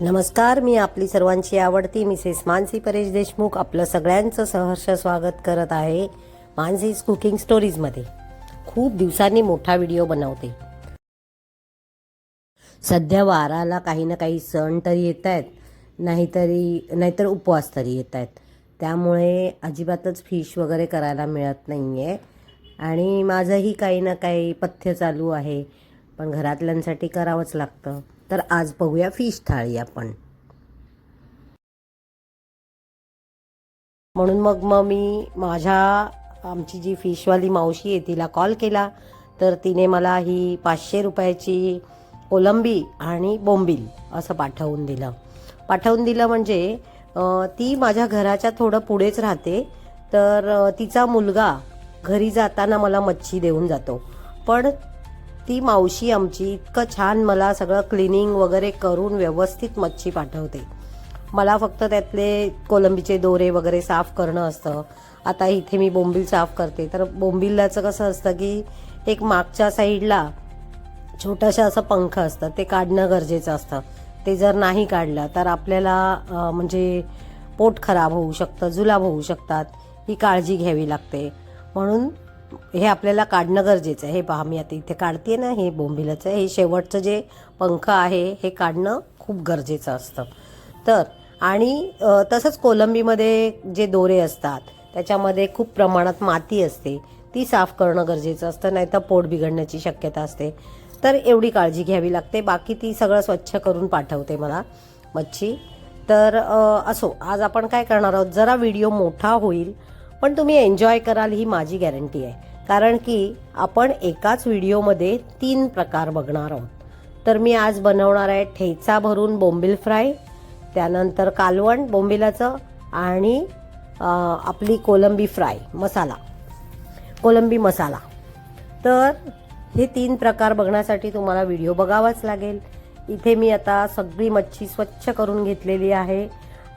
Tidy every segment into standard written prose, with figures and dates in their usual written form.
नमस्कार, मी आपली सर्वांची आवडती मिसेस मानसी परेश देशमुख आपलं सगळ्यांचं सहर्ष स्वागत करत आहे मानसीज कुकिंग स्टोरीजमध्ये। खूप दिवसांनी मोठा व्हिडिओ बनवते। सध्या वाराला काही ना काही सण तरी येत आहेत, नाहीतर उपवास तरी येत आहेत, त्यामुळे अजिबातच फिश वगैरे करायला मिळत नाही आहे आणि माझंही काही ना काही पथ्य चालू आहे, पण घरातल्यांसाठी करावंच लागतं। तर आज बघूया फिश थाळी आपण। म्हणून मग मी आमची जी फिशवाली मावशी आहे तिला कॉल केला, तर तिने मला ही 500 रुपयाची कोलंबी आणि बोंबील असं पाठवून दिलं म्हणजे ती माझ्या घराच्या थोडं पुढेच राहते, तर तिचा मुलगा घरी जाताना मला मच्छी देऊन जातो, पण ती मावशी आमची इतकं छान मला सगळं क्लिनिंग वगैरे करून व्यवस्थित मच्छी पाठवते। मला फक्त त्यातले कोलंबीचे दोरे वगैरे साफ करणं असतं। आता इथे मी बोंबील साफ करते, तर बोंबिलाचं कसं असतं की एक मागच्या साईडला छोटंसं असं पंख असतं, ते काढणं गरजेचं असतं। ते जर नाही काढलं तर आपल्याला म्हणजे पोट खराब होऊ शकतं, जुलाब होऊ शकतात, ही काळजी घ्यावी लागते। म्हणून हे आपल्याला काढणं गरजेचं आहे। हे पहा, मी आता इथे काढते ना, हे बोंबिलाचं हे शेवटचं जे पंख आहे हे काढणं खूप गरजेचं असतं। तर आणि तसंच कोलंबीमध्ये जे दोरे असतात त्याच्यामध्ये खूप प्रमाणात माती असते, ती साफ करणं गरजेचं असतं, नाहीतर पोट बिघडण्याची शक्यता असते। तर एवढी काळजी घ्यावी लागते। बाकी ती सगळं स्वच्छ करून पाठवते मला मच्छी। तर असो, आज आपण काय करणार आहोत, जरा व्हिडिओ मोठा होईल पण तुम्ही एन्जॉय कराल ही माझी गॅरंटी आहे, कारण की आपण एकाच व्हिडिओमध्ये 3 प्रकार बघणार आहोत। तर मी आज बनवणार आहे ठेचा भरून बोंबील फ्राय, त्यानंतर कालवण बोंबिलाचं आणि आपली कोलंबी फ्राय कोलंबी मसाला। तर हे 3 प्रकार बघण्यासाठी तुम्हाला व्हिडिओ बघावाच लागेल। इथे मी आता सगळी मच्छी स्वच्छ करून घेतलेली आहे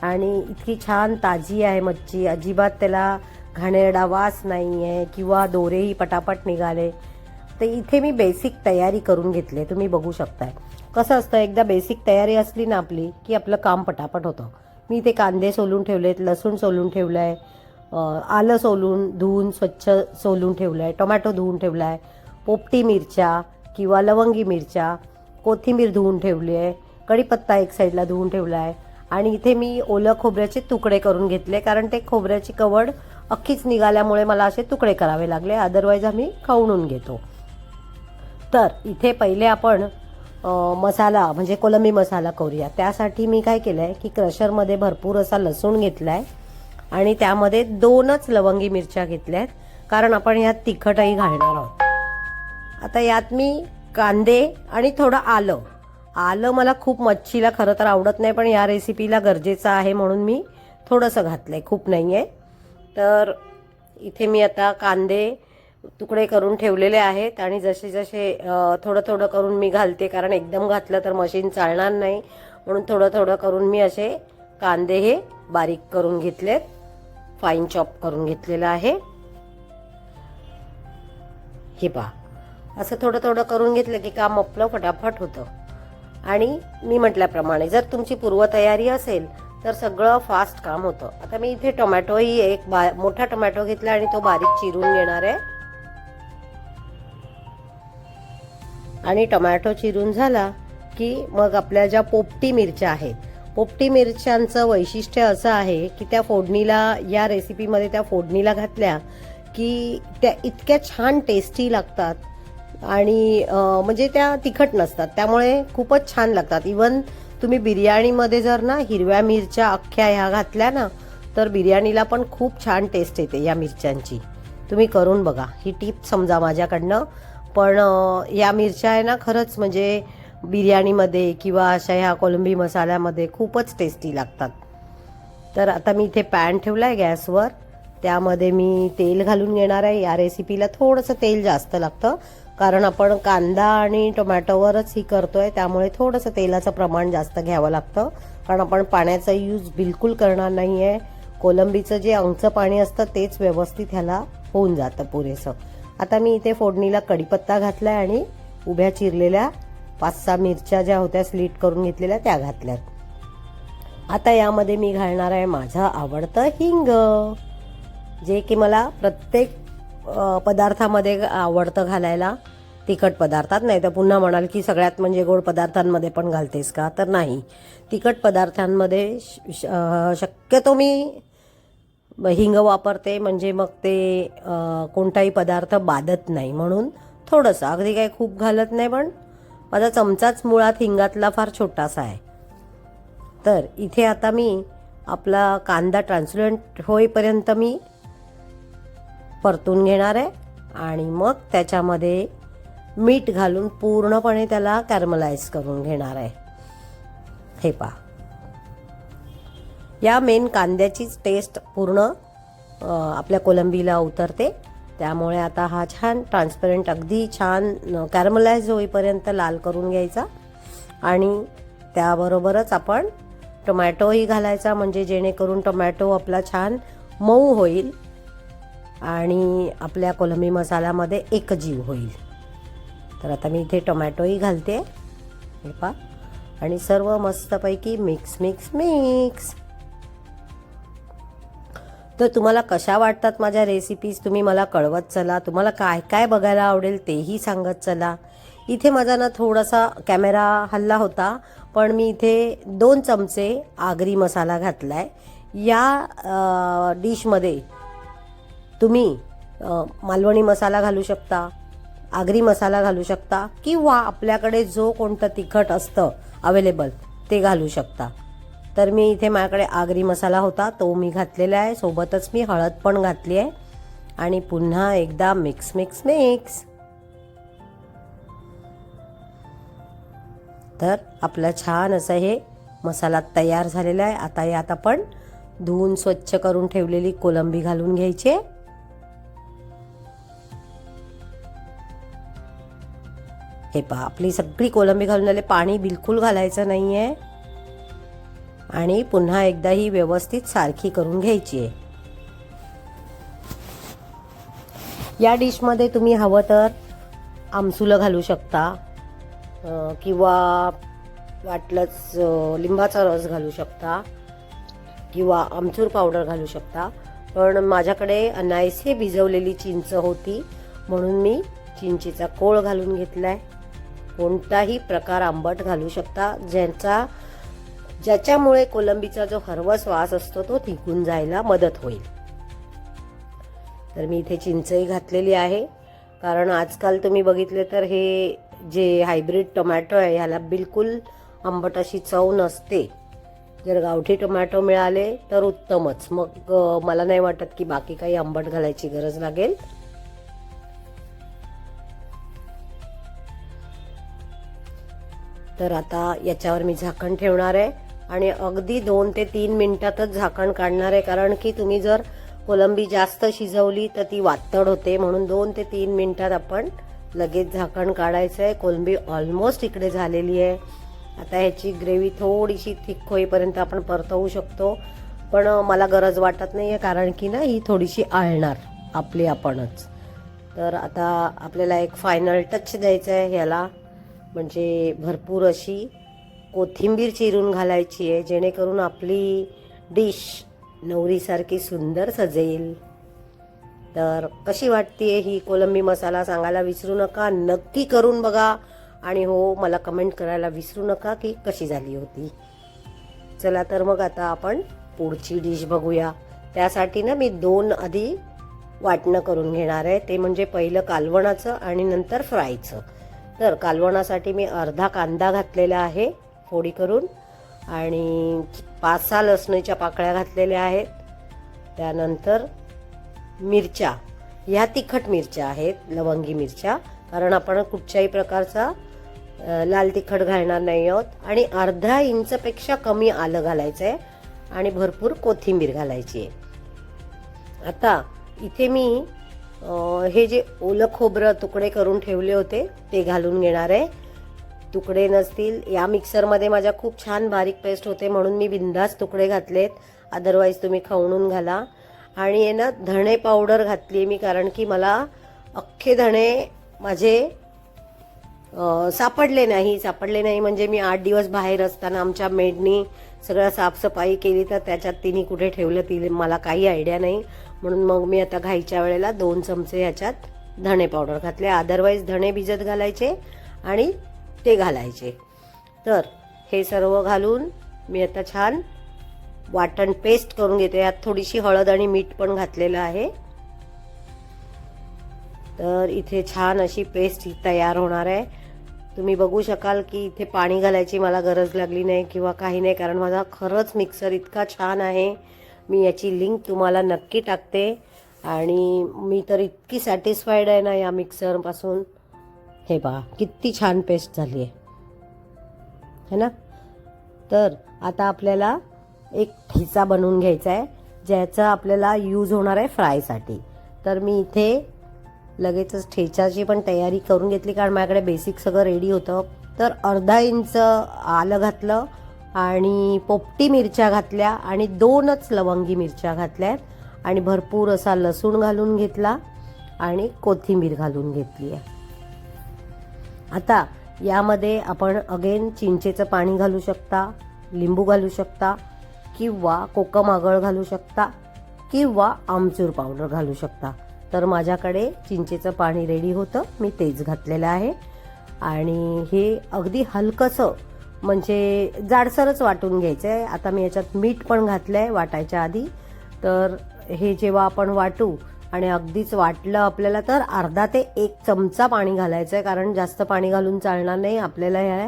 आणि इतकी छान ताजी आहे मच्छी, अजिबात त्याला घाणेरडा वास नाही आहे किंवा दोरेही पटापट निघाले। तर इथे मी बेसिक तयारी करून घेतली, तुम्ही बघू शकताय। कसं असतं, एकदा बेसिक तयारी असली ना आपली की आपलं काम पटापट होतं। मी इथे कांदे सोलून ठेवलेत, लसूण सोलून ठेवलाय, आलं धुवून स्वच्छ सोलून ठेवलाय, टोमॅटो धुवून ठेवलाय, पोपटी मिरच्या किंवा लवंगी मिरच्या, कोथिंबीर धुवून ठेवली आहे, कढीपत्ता एक साईडला धुवून ठेवलाय आणि इथे मी ओलं खोबऱ्याचे तुकडे करून घेतले, कारण ते खोबऱ्याची कवड अख्खीच निघाल्यामुळे मला असे तुकडे करावे लागले, अदरवाईज आम्ही खवणून घेतो। तर इथे पहिले आपण मसाला म्हणजे कोलंबी मसाला करूया। त्यासाठी मी काय केलंय की क्रशरमध्ये भरपूर असा लसूण घेतलाय आणि त्यामध्ये 2च लवंगी मिरच्या घेतल्यात, कारण आपण यात तिखटही घालणार आहोत। आता यात मी कांदे आणि थोडं आलं मला खूप मच्छीला खरं तर आवडत नाही, पण या रेसिपीला गरजेचं आहे म्हणून मी थोडंसं घातलंय, खूप नाही आहे। तर इथे मी आता कांदे तुकडे करून ठेवलेले आहेत आणि जसे जसे थोडं थोडं करून मी घालते, कारण एकदम घातलं तर मशीन चालणार नाही, म्हणून थोडं थोडं करून मी असे कांदे हे बारीक करून घेतलेत, फाईन चॉप करून घेतलेलं आहे। हे पहा, असं थोडं थोडं करून घेतलं की काम आपलं फटाफट होतं। आणि मी म्हटल्याप्रमाणे जर तुमची पूर्वतयारी असेल तर सगळं फास्ट काम होतं। आता मी इथे टोमॅटोही एक मोठा टोमॅटो घेतला आणि तो बारीक चिरून घेणार आहे। आणि टोमॅटो चिरून झाला की मग आपल्या ज्या पोपटी मिरच्या आहेत, पोपटी मिरच्यांचं वैशिष्ट्य असं आहे की त्या फोडणीला, या रेसिपीमध्ये त्या फोडणीला घातल्या की त्या इतक्या छान टेस्टी लागतात आणि म्हणजे त्या तिखट नसतात, त्यामुळे खूपच छान लागतात। इवन तुम्ही बिर्याणीमध्ये जर ना हिरव्या मिरच्या अख्ख्या ह्या घातल्या ना, तर बिर्याणीला पण खूप छान टेस्ट येते या मिरच्यांची। तुम्ही करून बघा, ही टिप समजा माझ्याकडनं, पण या मिरच्या आहे ना खरंच म्हणजे बिर्याणीमध्ये किंवा अशा ह्या कोलंबी मसाल्यामध्ये खूपच टेस्टी लागतात। तर आता मी इथे पॅन ठेवलाय गॅसवर, त्यामध्ये मी तेल घालून घेणार आहे। या रेसिपीला थोडंसं तेल जास्त लागतं, कारण आपण कांदा आणि टोमॅटोवरच ही करतोय, त्यामुळे थोडंसं तेलाचं प्रमाण जास्त घ्यावं लागतं, कारण आपण पाण्याचा यूज बिलकुल करणार नाही आहे। कोलंबीचं जे अंगचं पाणी असतं तेच व्यवस्थित ह्याला होऊन जातं पुरेसं। आता मी इथे फोडणीला कढीपत्ता घातलाय आणि उभ्या चिरलेल्या 5-6 मिरच्या ज्या होत्या स्लीट करून घेतलेल्या त्या घातल्यात। आता यामध्ये मी घालणार आहे माझं आवडतं हिंग, जे की मला प्रत्येक पदार्थामध्ये आवडतं घालायला. तिखट पदार्थात नाही तर पुन्हा म्हणाल की सगळ्यात म्हणजे गोड पदार्थांमध्ये पण घालतेस का, तर नाही. तिखट पदार्थांमध्ये शक्यतो मी हिंग वापरते, म्हणजे मग ते कोणताही पदार्थ बाधत नाही म्हणून थोडंसं, अगदी काही खूप घालत नाही, पण माझा चमचाच मुळात हिंगातला फार छोटासा आहे. तर इथे आता मी आपला कांदा ट्रान्सपरंट होईपर्यंत मी परतून घेणार आहे आणि मग त्याच्यामध्ये मीठ घालून पूर्णपणे त्याला कॅरमलाइज करून घेणार आहे. हे पहा, या मेन कांद्याचीच टेस्ट पूर्ण आपल्या कोलंबीला उतरते. त्यामुळे आता हा छान ट्रान्सपरंट अगदी छान कॅरमलाइज होईपर्यंत लाल करून घ्यायचा आणि त्याबरोबरच आपण टोमॅटोही घालायचा, म्हणजे जेणेकरून टोमॅटो आपला छान मऊ होईल आणि आपल्या कोलंबी मसाल्यामध्ये एकजीव होईल. तर आता मी इथे टोमॅटोही घालते, हे पहा, आणि सर्व मस्तपैकी मिक्स मिक्स मिक्स. तर तुम्हाला कशा वाटतात माझ्या रेसिपीज तुम्ही मला कळवत चला. तुम्हाला काय काय बघायला आवडेल तेही सांगत चला. इथे माझा ना थोडासा कॅमेरा हल्ला होता, पण मी इथे 2 चमचे आगरी मसाला घातलाय. या डिशमध्ये तुम्ही मालवणी मसाला घालू शकता, आगरी मसाला घालू शकता, किंवा आपल्याकडे जो कोणतं तिखट असतं अवेलेबल ते घालू शकता. तर मी इथे माझ्याकडे आगरी मसाला होता तो मी घातलेला आहे. सोबतच मी हळद पण घातली आहे आणि पुन्हा एकदा मिक्स मिक्स मिक्स. तर आपलं छान असं हे मसाला तयार झालेला आहे. आता यात आपण धुवून स्वच्छ करून ठेवलेली कोलंबी घालून घ्यायची. हे पहा, आपली सगळी कोलंबी घालून झाले, पाणी बिलकुल घालायचं नाही आहे आणि पुन्हा एकदा ही व्यवस्थित सारखी करून घ्यायची आहे. या डिशमध्ये तुम्ही हवं तर आमसुलं घालू शकता किंवा वाटलंच लिंबाचा रस घालू शकता किंवा आमचूर पावडर घालू शकता. पण माझ्याकडे अनायसे भिजवलेली चिंच होती म्हणून मी चिंचेचा कोळ घालून घेतलाय. कोणताही प्रकार आंबट घालू शकता, ज्याच्यामुळे कोलंबीचा जो हरवस वास असतो तो निघून जायला मदत होईल. तर मी इथे चिंचही घातलेली आहे, कारण आजकाल तुम्ही बघितले तर हे जे हायब्रिड टोमॅटो आहे ह्याला बिलकुल आंबट अशी चव नसते. जर गावठी टोमॅटो मिळाले तर उत्तमच, मग मला नाही वाटत की बाकी काही आंबट घालायची गरज लागेल. तर आता याच्यावर मी झाकण ठेवणार आहे आणि अगदी 2 ते 3 मिनिटातच झाकण काढणार आहे, कारण की तुम्ही जर कोलंबी जास्त शिजवली तर ती वातड होते. म्हणून 2 ते 3 मिनिटात आपण लगेच झाकण काढायचं आहे. कोलंबी ऑलमोस्ट इकडे झालेली आहे. आता ह्याची ग्रेव्ही थोडीशी थिक होईपर्यंत आपण परतवू शकतो, पण मला गरज वाटत नाही आहे, कारण की ना ही थोडीशी आळणार आपली आपणच. तर आता आपल्याला एक फायनल टच द्यायचा आहे ह्याला, म्हणजे भरपूर अशी कोथिंबीर चिरून घालायची आहे, जेणेकरून आपली डिश नवरीसारखी सुंदर सजेल. तर कशी वाटतेय ही कोलंबी मसाला सांगायला विसरू नका, नक्की करून बघा आणि हो मला कमेंट करायला विसरू नका की कशी झाली होती. चला तर मग आता आपण पुढची डिश बघूया. त्यासाठी ना मी 2 आधी वाटणं करून घेणार आहे, ते म्हणजे पहिलं कालवणाचं आणि नंतर फ्रायचं. तर कालवणासाठी मी अर्धा कांदा घातलेला आहे फोडी करून आणि 5-6 लसणीच्या पाकळ्या घातलेल्या आहेत. त्यानंतर मिरच्या, ह्या तिखट मिरच्या आहेत, लवंगी मिरच्या, कारण आपण कुठच्याही प्रकारचा लाल तिखट घालणार नाही आहोत. आणि अर्धा इंचपेक्षा कमी आलं घालायचं आहे आणि भरपूर कोथिंबीर घालायची आहे. आता इथे मी हे जे ओलं खोबरं तुकडे करून ठेवले होते ते घालून घेणार आहे. तुकडे नसतील, या मिक्सरमध्ये माझ्या खूप छान बारीक पेस्ट होते म्हणून मी बिंदास तुकडे घातलेत, अदरवाईज तुम्ही खवणून घाला. आणि आहे ना धणे पावडर घातली मी, कारण की मला अख्खे धणे माझे सापडले नाही म्हणजे मी 8 दिवस बाहेर असताना आमच्या मेडनी सगळं साफसफाई केली तर त्याच्यात तिने कुठे ठेवलं ती मला काही आयडिया नाही. म्हणून मग मी आता घाईच्या वेळेला 2 चमचे ह्याच्यात धणे पावडर घातले. अदरवाईज धणे भिजत घालायचे आणि ते घालायचे. तर हे सर्व घालून मी आता छान वाटण पेस्ट करून घेते. यात थोडीशी हळद आणि मीठ पण घातलेलं आहे. तर इथे छान अशी पेस्ट तयार होणार आहे. तुम्ही बघू शकाल की इथे पाणी घालायची मला गरज लागली नाही किंवा काही नाही, कारण माझा खरंच मिक्सर इतका छान आहे. मी याची लिंक तुम्हाला नक्की टाकते. आणि मी तर इतकी सॅटिस्फाईड आहे ना या मिक्सरपासून. हे पहा किती छान पेस्ट झाली आहे है ना. तर आता आपल्याला एक ठेचा बनवून घ्यायचा आहे ज्याचा आपल्याला यूज होणार आहे फ्रायसाठी. तर मी इथे लगेचच ठेच्याची पण तयारी करून घेतली, कारण माझ्याकडे बेसिक सगळं रेडी होतं. तर अर्धा इंच आलं घातलं आणि पोपटी मिरच्या घातल्या आणि 2च लवंगी मिरच्या घातल्या आणि भरपूर असा लसूण घालून घेतला आणि कोथिंबीर घालून घेतली आहे. आता यामध्ये आपण अगेन चिंचेचं पाणी घालू शकता, लिंबू घालू शकता किंवा कोकम आगळ घालू शकता किंवा आमचूर पावडर घालू शकता. तर माझ्याकडे चिंचेचं पाणी रेडी होतं, मी तेच घातलेलं आहे. आणि हे अगदी हलकंसं म्हणजे जाडसरच वाटून घ्यायचं आहे. आता मी याच्यात मीठ पण घातलं आहे वाटायच्या आधी. तर हे जेव्हा आपण वाटू आणि अगदीच वाटलं आपल्याला तर अर्धा ते 1 चमचा पाणी घालायचं आहे, कारण जास्त पाणी घालून चालणार नाही, आपल्याला ह्या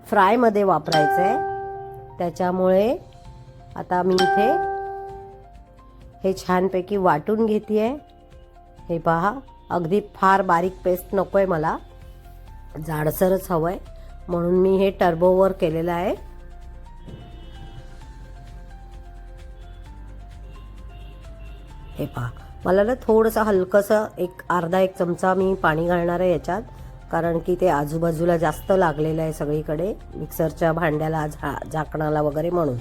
फ्रायमध्ये वापरायचं आहे. त्याच्यामुळे आता मी इथे हे छानपैकी वाटून घेते आहे. हे पहा अगदी फार बारीक पेस्ट नको आहे मला, जाडसरच हवं आहे, म्हणून मी हे टर्बोवर केलेलं आहे. हे पहा मला ना थोडंसं हलकंसं अर्धा 1 चमचा मी पाणी घालणार आहे याच्यात, कारण की ते आजूबाजूला जास्त लागलेलं आहे सगळीकडे मिक्सरच्या भांड्याला झाकणाला वगैरे म्हणून.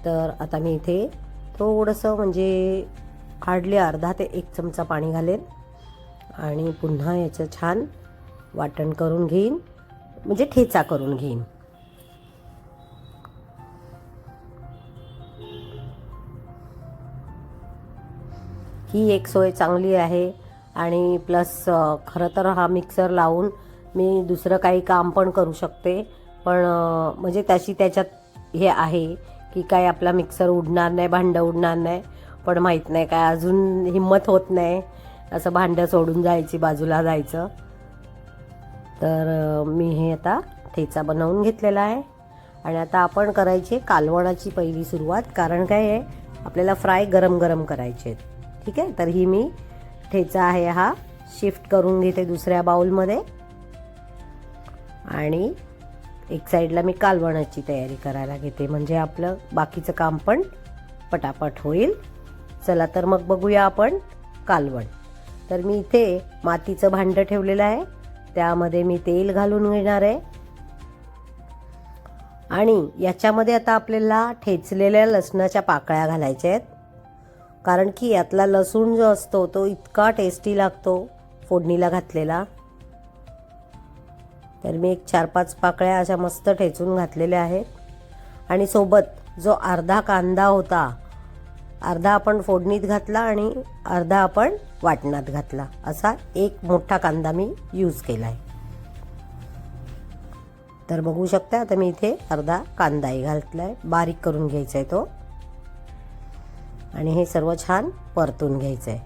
तर आता मी इथे थोडंसं म्हणजे हार्डली अर्धा ते 1 चमचा पाणी घालेन आणि पुन्हा याचं छान वाटण करून घेईन, म्हणजे ठेचा करून घेईन. ही एक सोय चांगली आहे. आणि प्लस खरं तर हा मिक्सर लावून मी दुसरं काही काम पण करू शकते, पण म्हणजे त्याच्यात हे आहे की काय आपला मिक्सर उडणार नाही, भांडं उडणार नाही, पण माहीत नाही काय अजून हिम्मत होत नाही असं भांडं सोडून जायची, बाजूला जायचं. तर मी हे आता ठेचा बनवून घेतलेला आहे. आणि आता आपण करायची कालवणाची पहिली सुरुवात, कारण काय आहे आपल्याला फ्राय गरम गरम करायचे आहेत. ठीक आहे, तर ही मी ठेचा आहे हा शिफ्ट करून घेते दुसऱ्या बाउलमध्ये आणि एक साईडला मी कालवणाची तयारी करायला घेते, म्हणजे आपलं बाकीचं काम पण पटापट होईल. चला तर मग बघूया आपण कालवण. तर मी इथे मातीचं भांडं ठेवलेलं आहे, त्यामध्ये मी तेल घालून घेणार आहे आणि याच्यामध्ये आता आपल्याला ठेचलेल्या लसणाच्या पाकळ्या घालायच्या आहेत, कारण की यातला लसूण जो असतो तो इतका टेस्टी लागतो फोडणीला घातलेला. तर मी 4-5 पाकळ्या अशा मस्त ठेचून घातलेल्या आहेत. आणि सोबत जो अर्धा कांदा होता, अर्धा आपण फोडणीत घातला आणि अर्धा आपण वाटणात घातला, असा 1 मोठा कांदा मी यूज केला आहे. तर बघू शकता आता मी इथे अर्धा कांदाही घातलाय, बारीक करून घ्यायचा आहे तो. आणि हे सर्व छान परतून घ्यायचं आहे.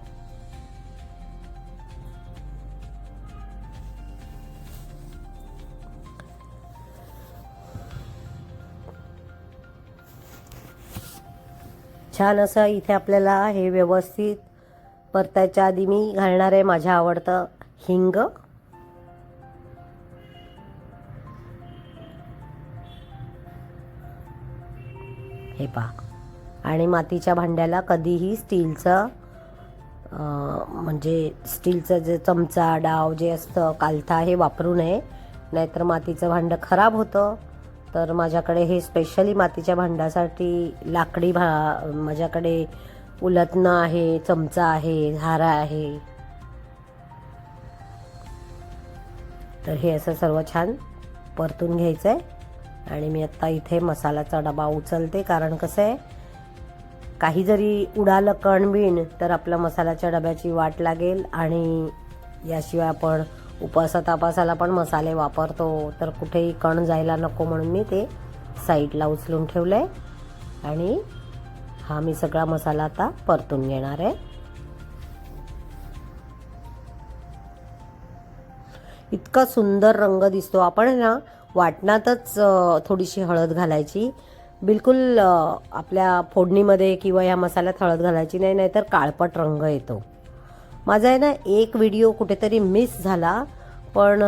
छान असं इथे आपल्याला हे व्यवस्थित परतायच्या आधी मी घालणार आहे माझ्या आवडतं हिंग. हे पहा, आणि मातीच्या भांड्याला कधीही स्टीलचं म्हणजे स्टीलचं जे चमचा डाव जे असतं कालथा हे वापरू नये, नाहीतर मातीचं भांडं खराब होतं. तर माझ्याकडे हे स्पेशली मातीच्या भांड्यासाठी लाकडी माझ्याकडे उलथणं आहे, चमचा आहे, झारा आहे. तर हे असं सर्व छान परतून घ्यायचं आहे आणि मी आत्ता इथे मसाल्याचा डबा उचलते, कारण कसं आहे काही जरी उडालं कणबिण तर आपल्या मसाल्याच्या डब्याची वाट लागेल, आणि याशिवाय आपण उपासातापासाला पण मसाले वापरतो, तर कुठेही कण जायला नको म्हणून मी ते साईडला उचलून ठेवलं आहे. आणि हा मी सगळा मसाला आता परतून घेणार आहे. इतका सुंदर रंग दिसतो. आपण ना वाटणातच थोडीशी हळद घालायची, बिलकुल आपल्या फोडणीमध्ये किंवा या मसाल्यात हळद घालायची नाही, नाहीतर काळपट रंग येतो. माझा आहे ना एक व्हिडिओ कुठेतरी मिस झाला, पण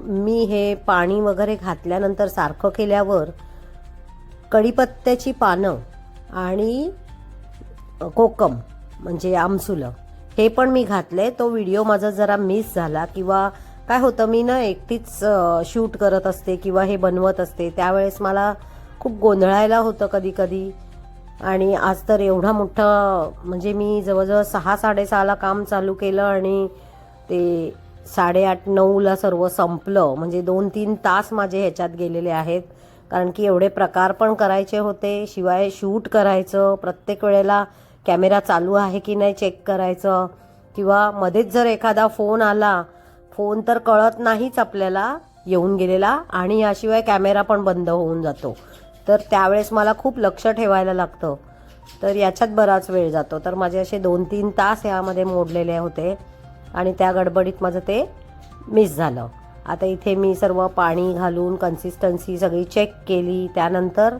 मी हे पाणी वगैरे घातल्यानंतर सारखं केल्यावर कढीपत्त्याची पानं आणि कोकम म्हणजे आमसुलं हे पण मी घातले. तो व्हिडिओ माझा जरा मिस झाला, किंवा काय होतं मी ना एकटीच शूट करत असते किंवा हे बनवत असते, त्यावेळेस मला खूप गोंधळायला होतं कधी कधी. आणि आज तर एवढा मोठा म्हणजे मी जवळजवळ 6-6:30ला काम चालू केलं आणि ते 8:30-9ला सर्व संपलं. म्हणजे 2-3 तास माझे ह्याच्यात गेलेले आहेत, कारण की एवढे प्रकार पण करायचे होते, शिवाय शूट करायचं, प्रत्येक वेळेला कॅमेरा चालू आहे की नाही चेक करायचं, किंवा मध्येच जर एखादा फोन आला, फोन तर कळत नाहीच आपल्याला येऊन गेलेला, आणि याशिवाय कॅमेरा पण बंद होऊन जातो, तर त्यावेळेस मला खूप लक्ष ठेवायला लागतं, तर याच्यात बराच वेळ जातो. तर माझे असे 2-3 तास यामध्ये मोडलेले होते आणि त्या गडबडीत माझं ते मिस झालं. आता इथे मी सर्व पाणी घालून कन्सिस्टन्सी सगळी चेक केली. त्यानंतर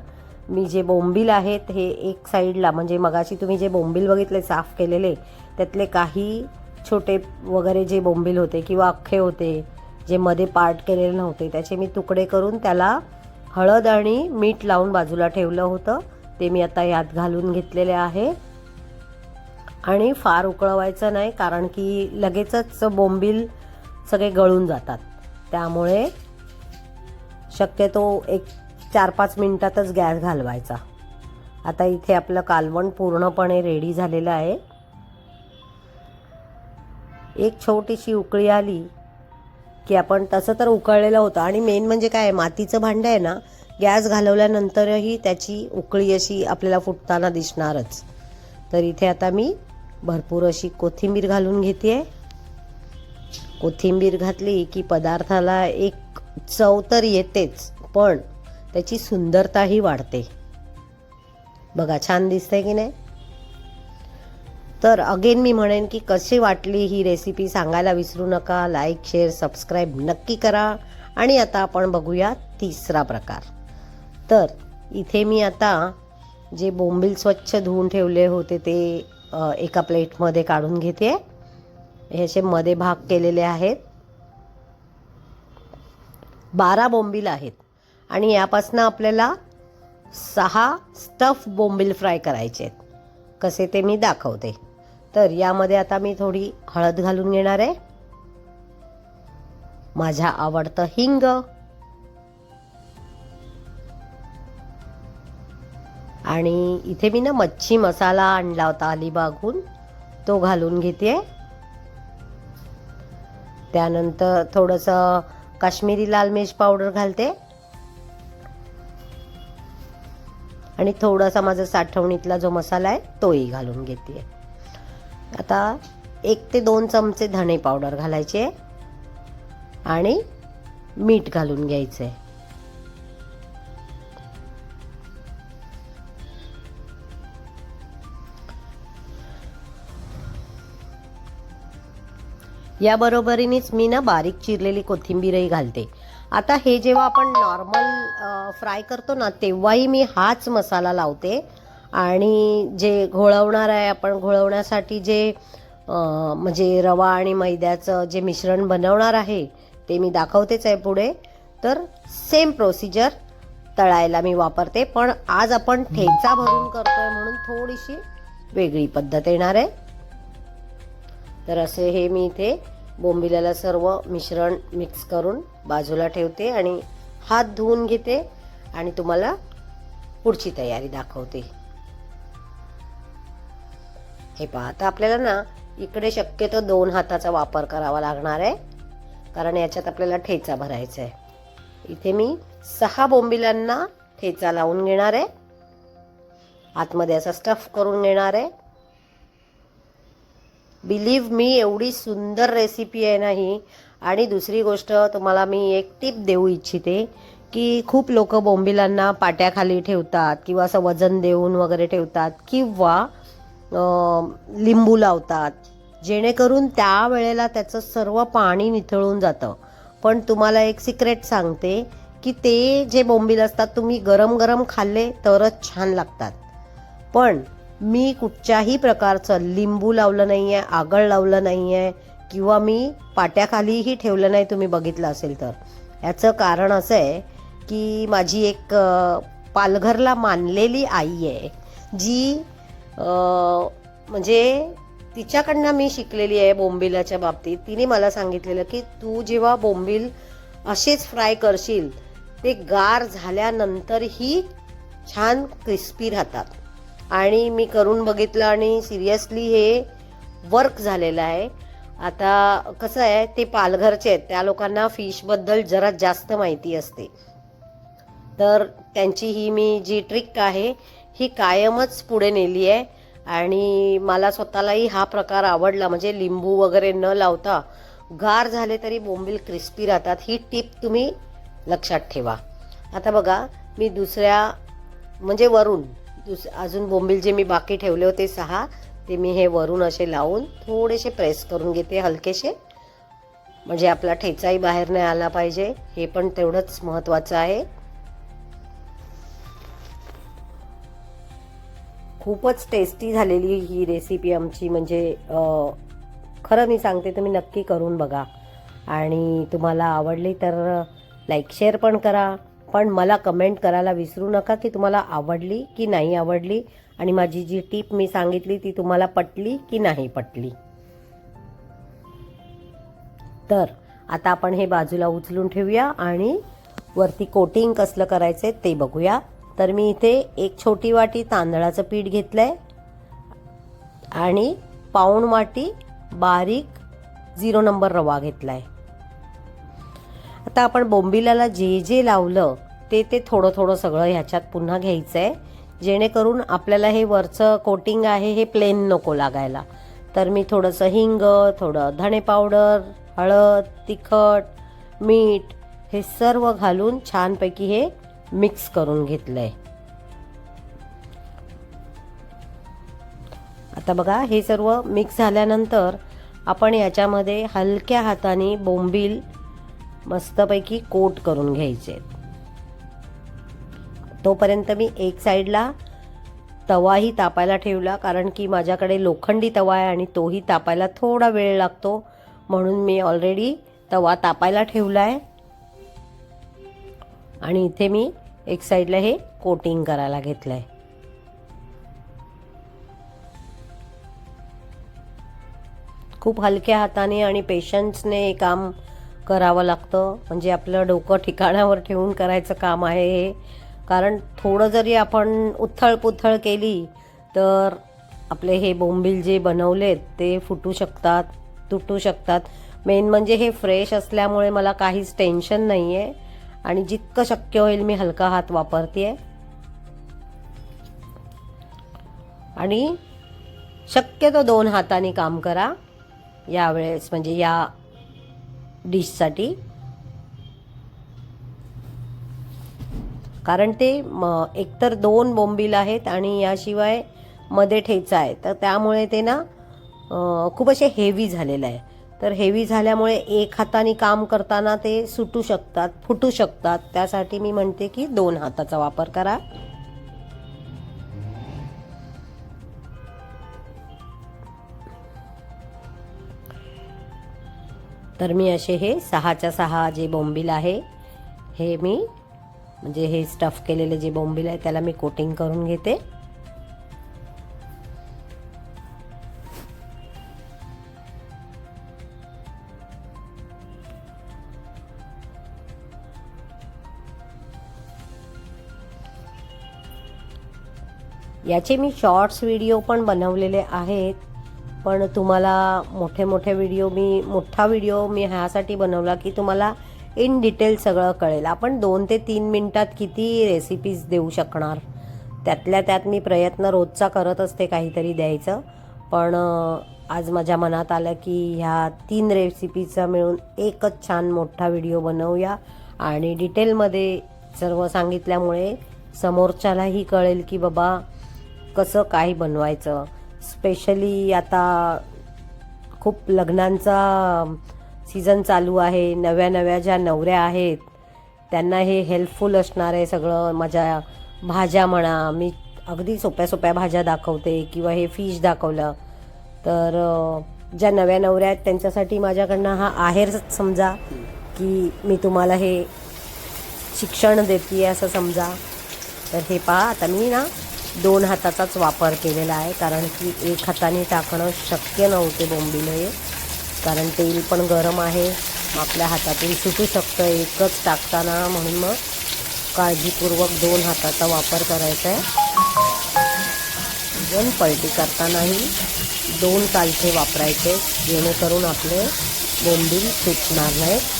मी जे बोंबील आहेत हे एक साईडला, म्हणजे मगाशी तुम्ही जे बोंबील बघितले साफ केलेले, त्यातले काही छोटे वगैरे जे बोंबील होते किंवा अख्खे होते, जे मध्ये पार्ट केलेले नव्हते, त्याचे मी तुकडे करून त्याला हळद आणि मीठ लावून बाजूला ठेवलं होतं. ते मी आता यात घालून घेतलेले आहे. आणि फार उकळवायचं नाही, कारण की लगेचच बोंबील सगळे गळून जातात, त्यामुळे शक्यतो एक 4-5 मिनिटातच गॅस घालवायचा. आता इथे आपलं कालवण पूर्णपणे रेडी झालेलं आहे. एक छोटीशी उकळी आली की आपण तसं तर उकळलेलं होतं, आणि मेन म्हणजे काय मातीचं भांडं आहे ना, गॅस घालवल्यानंतरही त्याची उकळी अशी आपल्याला फुटताना दिसणारच. तर इथे आता मी भरपूर अशी कोथिंबीर घालून घेते. कोथिंबीर घातली की पदार्थाला एक चव तर येतेच, पण त्याची सुंदरताही वाढते. बघा छान दिसतंय की नाही. तर अगेन मी म्हणेन की कशी वाटली ही रेसिपी सांगायला विसरू नका. लाईक, शेअर, सबस्क्राईब नक्की करा. आणि आता आपण बघूया तिसरा प्रकार. तर इथे मी आता जे बोंबील स्वच्छ धुवून ठेवले होते ते एका प्लेटमध्ये काढून घेते. हे असे मध्ये भाग केलेले आहेत. 12 बोंबील आहेत आणि यापासून आपल्याला 6 स्टफ बोंबील फ्राय करायचे आहेत. कसे ते मी दाखवते. तर यामध्ये आता मी थोडी हळद घालून घेणार आहे, माझ्या आवडतं हिंग, आणि इथे मी ना मच्छी मसाला आणला होता अलिबागहून, तो घालून घेते. त्यानंतर थोडंसं काश्मीरी लाल मिर्च पावडर घालते, आणि थोडासा माझा साठवणीतला जो मसाला आहे तोही घालून घेते. आता 1 ते 2 चमचे धणे पावडर घालायचे आणि मीठ घालून घ्यायचे. या बरोबरीनेच मी ना बारीक चिरलेली कोथिंबीरही घालते. आता हे जेव्हा आपण नॉर्मल फ्राय करतो ना, तेव्हाही मी हाच मसाला लावते, आणि जे घोळवणार आहे आपण, घोळवण्यासाठी जे म्हणजे रवा आणि मैद्याचं जे मिश्रण बनवणार आहे ते मी दाखवतेच आहे पुढे. तर सेम प्रोसिजर तळायला मी वापरते, पण आज आपण ठेचा भरून करतोय म्हणून थोडीशी वेगळी पद्धत येणार आहे. तर असे हे मी इथे बोंबिलाला सर्व मिश्रण मिक्स करून बाजूला ठेवते आणि हात धुवून घेते, आणि तुम्हाला पुढची तयारी दाखवते. हे पहा, आता आपल्याला ना इकडे शक्यतो 2 हाताचा वापर करावा लागणार आहे, कारण याच्यात आपल्याला ठेचा भरायचा आहे. इथे मी 6 बोंबिलांना ठेचा लावून घेणार आहे. आतमध्ये असा स्टफ करून घेणार आहे. बिलीव्ह मी, एवढी सुंदर रेसिपी आहे ना ही. आणि दुसरी गोष्ट तुम्हाला मी एक टिप देऊ इच्छिते की खूप लोक बोंबिलांना पाट्याखाली ठेवतात किंवा असं वजन देऊन वगैरे ठेवतात किंवा लिंबू लावतात, जेणेकरून त्यावेळेला त्याचं सर्व पाणी निथळून जातं. पण तुम्हाला एक सिक्रेट सांगते की ते जे बोंबील असतात तुम्ही गरम गरम खाल्ले तरच छान लागतात. पण मी कुठच्याही प्रकारचं लिंबू लावलं नाही आहे, आगळ लावलं नाही आहे किंवा मी पाट्याखालीही ठेवलं नाही, तुम्ही बघितलं असेल तर. याचं कारण असं आहे की माझी एक पालघरला मानलेली आई आहे जी म्हणजे तिच्याकडनं मी शिकलेली आहे बोंबिलाच्या बाबतीत. तिने मला सांगितलेलं की तू जेव्हा बोंबील असेच फ्राय करशील ते गार झाल्यानंतरही छान क्रिस्पी राहतात. आणि मी करून बघितलं आणि सिरियसली हे वर्क झालेलं आहे. आता कसं आहे, ते पालघरचे आहेत, त्या लोकांना फिशबद्दल जरा जास्त माहिती असते. तर त्यांची ही मी जी ट्रिक आहे ही कायमच पुढे नेली आहे. आणि मला स्वतःलाही हा प्रकार आवडला. म्हणजे लिंबू वगैरे न लावता गार झाले तरी बोंबील क्रिस्पी राहतात. ही टिप तुम्ही लक्षात ठेवा. आता बघा, मी दुसऱ्या म्हणजे वरून अजून बोंबील जे मी बाकी ठेवले होते 6, ते मी हे वरून असे लावून थोडेसे प्रेस करून घेते हलकेसे. म्हणजे आपला ठेचाही बाहेर नाही आला पाहिजे, हे पण तेवढंच महत्त्वाचं आहे. खूपच टेस्टी झालेली ही रेसिपी आमची. म्हणजे खरं मी सांगते, तुम्ही नक्की करून बघा. आणि तुम्हाला आवडली तर लाईक शेअर पण करा. पण मला कमेंट करायला विसरू नका की तुम्हाला आवडली की नाही आवडली आणि माझी जी टिप मी सांगितली ती तुम्हाला पटली की नाही पटली. तर आता आपण हे बाजूला उचलून ठेवूया आणि वरती कोटिंग कसलं करायचं ते बघूया. तर मी इथे एक छोटी वाटी तांदळाचं पीठ घेतलंय आणि पाऊण वाटी बारीक 0 नंबर रवा घेतलाय. आता आपण बोंबिलाला जे जे लावलं ते थोडं थोडं सगळं ह्याच्यात पुन्हा घ्यायचं आहे, जेणेकरून आपल्याला हे वरचं कोटिंग आहे हे प्लेन नको लागायला. तर मी थोडंसं हिंग, थोडं धणे पावडर, हळद, तिखट, मीठ हे सर्व घालून छानपैकी हे मिक्स करून घेतलंय. आता बघा, हे सर्व मिक्स झाल्यानंतर आपण याच्यामध्ये हलक्या हाताने बोंबील मस्तपैकी कोट करून घ्यायचे. तोपर्यंत मी एक साईडला तवाही तापायला ठेवला, कारण की माझ्याकडे लोखंडी तवा आहे आणि तोही तापायला थोडा वेळ लागतो, म्हणून मी ऑलरेडी तवा तापायला ठेवला आहे. आणि इथे मी एक साईडला हे कोटिंग करायला घेतलंय. खूप हलक्या हाताने आणि पेशन्सने हे काम करावं लागतं. म्हणजे आपलं डोकं ठिकाणावर ठेवून करायचं काम आहे हे. कारण थोडं जरी आपण उथळ-पुथळ केली तर आपले हे बोंबील जे बनवलेत ते फुटू शकतात, तुटू शकतात. मेन म्हणजे हे फ्रेश असल्यामुळे मला काहीच टेन्शन नाही आहे आणि जितकं शक्य होईल मी हलका हात वापरतेय. आणि शक्यतो 2 हातांनी काम करा यावेळेस, म्हणजे या डिशसाठी. कारण ते एकतर 2 बोंबील आहेत आणि याशिवाय मध्ये ठेचा आहे, तर त्यामुळे ते ना खूप असे हेवी झालेलं आहे. तर हेवी झाल्यामुळे एक हाताने काम करताना ते सुटू शकतात, फुटू शकतात. त्यासाठी मी म्हणते की 2 हाताचा वापर करा. तर मी असे हे 6च्या 6 जे बोंबील आहे हे मी म्हणजे हे स्टफ केलेले जे बोंबील आहे त्याला मी कोटिंग करून घेते. याचे मी शॉर्ट्स व्हिडिओ पण बनवलेले आहेत, पण तुम्हाला मोठे व्हिडिओ मोठा व्हिडिओ मी ह्यासाठी बनवला की तुम्हाला इन डिटेल सगळं कळेल. आपण 2 ते 3 मिनिटात किती रेसिपीज देऊ शकणार, त्यातल्या त्यात मी प्रयत्न रोजचा करत असते काहीतरी द्यायचं. पण आज माझ्या मनात आलं की ह्या 3 रेसिपीचा मिळून एकच छान मोठा व्हिडिओ बनवूया आणि डिटेलमध्ये सर्व सांगितल्यामुळे समोरच्यालाही कळेल की बाबा कसं काय बनवायचं. स्पेशली आता खूप लग्नांचा सीझन चालू आहे, नव्या नव्या ज्या नवऱ्या आहेत त्यांना हे हेल्पफुल असणार आहे सगळं. माझ्या भाज्या म्हणा, मी अगदी सोप्या सोप्या भाज्या दाखवते किंवा हे फिश दाखवलं तर ज्या नव्या नवऱ्या आहेत त्यांच्यासाठी माझ्याकडनं हा आहेरच समजा की मी तुम्हाला हे शिक्षण देते असं समजा. तर हे पहा, आता मी ना 2 हाताचाच वापर केलेला आहे, कारण की 1 हाताने टाकणं शक्य नव्हते बोंबील हे, कारण तेल पण गरम आहे, आपल्या हातातून सुटू शकतं एकच टाकताना. म्हणून मग काळजीपूर्वक 2 हाताचा वापर करायचा आहे. इव्हन पलटी करतानाही 2 चालथे वापरायचे, जेणेकरून आपले बोंबील सुटणार नाहीत.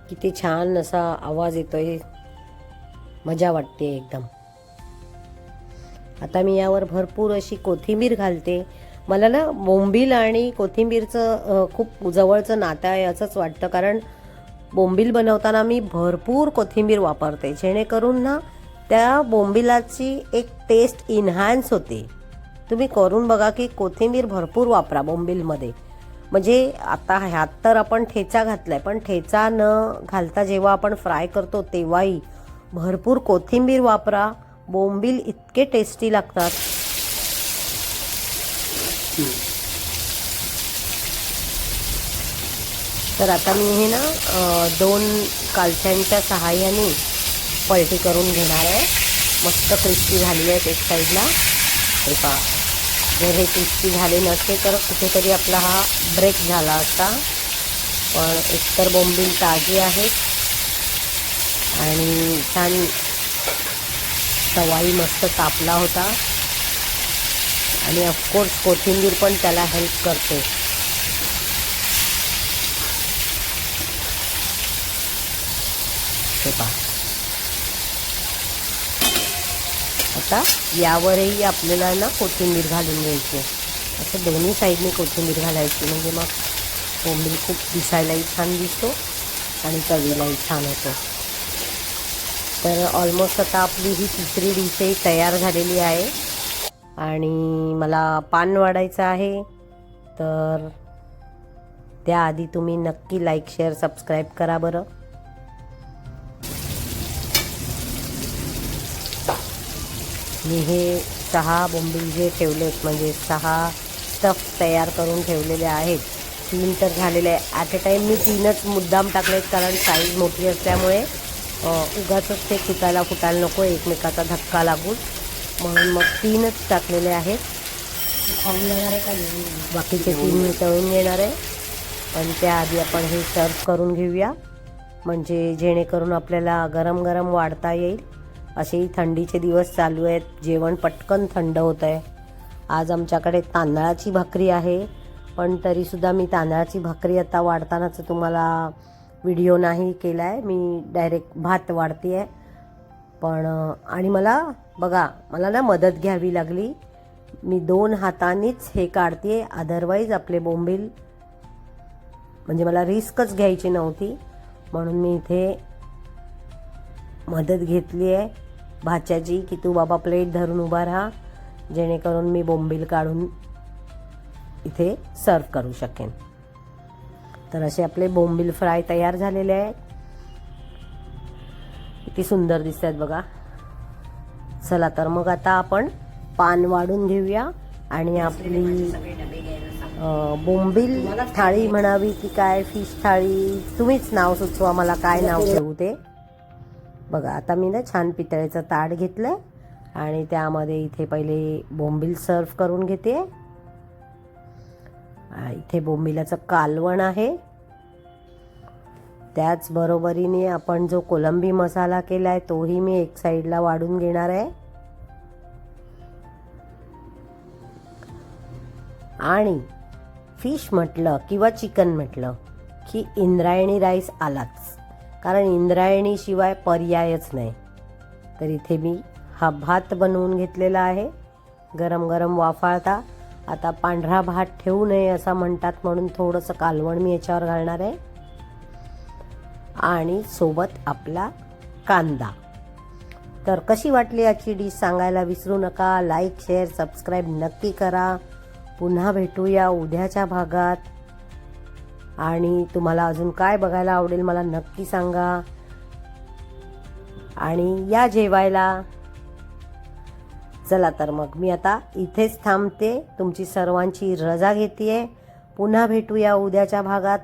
किती छान असा आवाज येतोय, मजा वाटते एकदम. आता मी यावर भरपूर अशी कोथिंबीर घालते. मला ना बोंबील आणि कोथिंबीरचं खूप जवळचं नातं आहे असंच वाटतं, कारण बोंबील बनवताना मी भरपूर कोथिंबीर वापरते, जेणेकरून ना त्या बोंबिलाची एक टेस्ट इन्हान्स होते. तुम्ही करून बघा की कोथिंबीर भरपूर वापरा बोंबीलमध्ये. म्हणजे आता ह्यात तर आपण ठेचा घातलाय, पण ठेचा न घालता जेव्हा आपण फ्राय करतो तेव्हाही भरपूर कोथिंबीर वापरा. बोंबील इतके टेस्टी लागतात. तर आता मी हे ना 2 कालच्यांच्या सहाय्याने पलटी करून घेणार आहे. मस्त क्रिस्पी झाली आहेत एक साईडला. हे पहा, जर हे क्रिस्पी झाले नसते तर कुठेतरी आपला हा ब्रेक झाला असता. पण एकतर बोंबील ताजी आहेत आणि छान तवाही मस्त तापला होता आणि ऑफकोर्स कोथिंबीर पण त्याला हेल्प करते. हे पहा, आता यावरही आपल्याला ना कोथिंबीर घालून घ्यायची. असं दोन्ही साईडने कोथिंबीर घालायची, म्हणजे मग बोंबील खूप दिसायलाही छान दिसतो आणि चवीलाही छान होतो. तर ऑलमोस्ट आता आपली ही 3री डिशही तयार झालेली आहे आणि मला पान वाढायचं आहे. तर त्याआधी तुम्ही नक्की लाईक, शेअर, सबस्क्राईब करा बरं. मी हे 6 बोंबील जे ठेवलेत, म्हणजे 6 स्टफ तयार करून ठेवलेले आहेत. 3 तर झालेले आहे. ॲट अ टाईम मी 3च मुद्दाम टाकलेत, कारण साईज मोठी असल्यामुळे उगाचच ते फुटायला नको, एकमेकाचा धक्का लागून, म्हणून मग 3च टाकलेले आहेत. बाकीचे 3 मी तळून घेणार आहे. पण त्याआधी आपण हे सर्व करून घेऊया, म्हणजे जेणेकरून आपल्याला गरम गरम वाढता येईल. असेही थंडीचे दिवस चालू आहेत, जेवण पटकन थंड होत आहे. आज आमच्याकडे तांदळाची भाकरी आहे, पण तरीसुद्धा मी तांदळाची भाकरी आता वाढतानाच तुम्हाला व्हिडिओ नाही केला आहे. मी डायरेक्ट भात वाढते आहे. पण आणि मला बघा, मला ना मदत घ्यावी लागली. मी 2 हातांनीच हे काढते, अदरवाईज आपले बोंबील, म्हणजे मला रिस्कच घ्यायची नव्हती, म्हणून मी इथे मदत घेतली आहे भाच्याची, की तू बाबा प्लेट धरून उभा राहा, जेणेकरून मी बोंबील काढून इथे सर्व करू शकेन. तर असे आपले बोंबील फ्राय तयार झालेले आहेत. किती सुंदर दिसतात बघा. चला तर मग आता आपण पान वाढून घेऊया आणि आपली बोंबील थाळी म्हणावी की काय, फिश थाळी, तुम्हीच नाव सुचवा मला काय नाव ठेवू ते. बघा, आता मी ना छान पितळेचं ताट घेतलंय आणि त्यामध्ये इथे पहिले बोंबील सर्व करून घेते. इथे बोंबिलाचं कालवण आहे, त्याच बरोबरीने आपण जो कोलंबी मसाला केला आहे तोही मी एक साईडला वाढून घेणार आहे. आणि फिश म्हटलं किंवा चिकन म्हटलं की इंद्रायणी राईस आलाच, कारण इंद्रायणी शिवाय पर्यायच नाही. तर इथे मी हा भात बनवून घेतलेला आहे गरम गरम वाफाळता. आता पांढरा भात ठेवू नये असं म्हणतात, म्हणून थोडंसं कालवण मी याच्यावर घालणार आहे आणि सोबत आपला कांदा. तर कशी वाटली आजची डिश सांगायला विसरू नका. लाईक, शेअर, सबस्क्राईब नक्की करा. पुन्हा भेटूया उद्याच्या भागात. आणि तुम्हाला अजून काय बघायला आवडेल मला नक्की सांगा. आणि या जेवायला. चला तर मग मी आता इथेच थांबते, तुमची सर्वांची रजा घेते. पुन्हा भेटूया उद्याच्या भागात.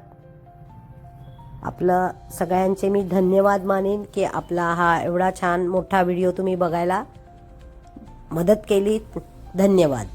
आपलं सगळ्यांचे मी धन्यवाद मानेन की आपला हा एवढा छान मोठा व्हिडिओ तुम्ही बघायला मदत केली. धन्यवाद.